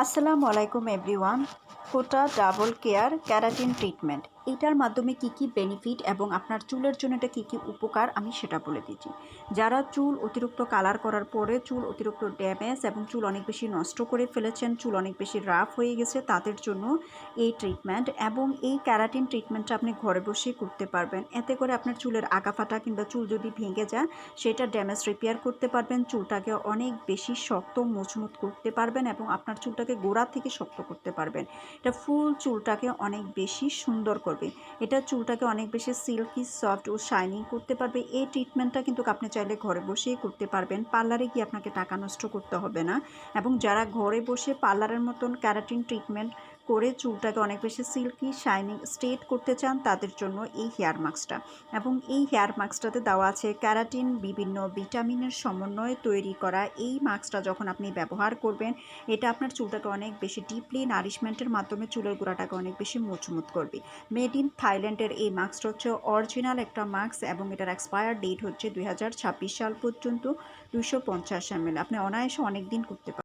আসসালামু আলাইকুম এভরিওয়ান। কোটা double care keratin treatment, এটার মাধ্যমে কি কি বেনিফিট এবং আপনার চুলের জন্য এটা কী কী উপকার আমি সেটা বলে দিচ্ছি। যারা চুল অতিরিক্ত কালার করার পরে চুল অতিরিক্ত ড্যামেজ এবং চুল অনেক বেশি নষ্ট করে ফেলেছেন, চুল অনেক বেশি রাফ হয়ে গেছে, তাদের জন্য এই ট্রিটমেন্ট এবং এই ক্যারাটিন ট্রিটমেন্টটা আপনি ঘরে বসেই করতে পারবেন। এতে করে আপনার চুলের আগাফাটা কিংবা চুল যদি ভেঙে যায় সেটা ড্যামেজ রিপেয়ার করতে পারবেন, চুলটাকে অনেক বেশি শক্ত মজবুত করতে পারবেন এবং আপনার চুলটাকে গোড়া থেকে শক্ত করতে পারবেন। এটা ফুল চুলটাকে অনেক বেশি সুন্দর করবে, এটা চুলটাকে অনেক বেশি সিল্কি সফট ও শাইনিং করতে পারবে। এই ট্রিটমেন্টটা কিন্তু আপনি চাইলে ঘরে বসেই করতে পারবেন, পার্লারে গিয়ে আপনাকে টাকা নষ্ট করতে হবে না। এবং যারা ঘরে বসে পার্লারের মতন ক্যারাটিন ট্রিটমেন্ট করে চুলটাকে অনেক বেশি সিল্কি শাইনিং স্ট্রেট করতে চান তাদের জন্য এই হেয়ার মাস্কটা। এবং এই হেয়ার মাস্কটাতে দেওয়া আছে ক্যারাটিন, বিভিন্ন ভিটামিনের সমন্বয়ে তৈরি করা এই মাস্কটা যখন আপনি ব্যবহার করবেন, এটা আপনার চুলটাকে অনেক বেশি ডিপলি নারিশমেন্টের মাধ্যমে চুলের গোড়াটাকে অনেক বেশি মজবুত করবে। মেড ইন থাইল্যান্ডের এই মাস্কটা হচ্ছে অরিজিনাল একটা মাস্ক এবং এটার এক্সপায়ার ডেট হচ্ছে 2026 সাল পর্যন্ত। 250 ml, আপনি অনায়াসে অনেক দিন করতে পারবেন।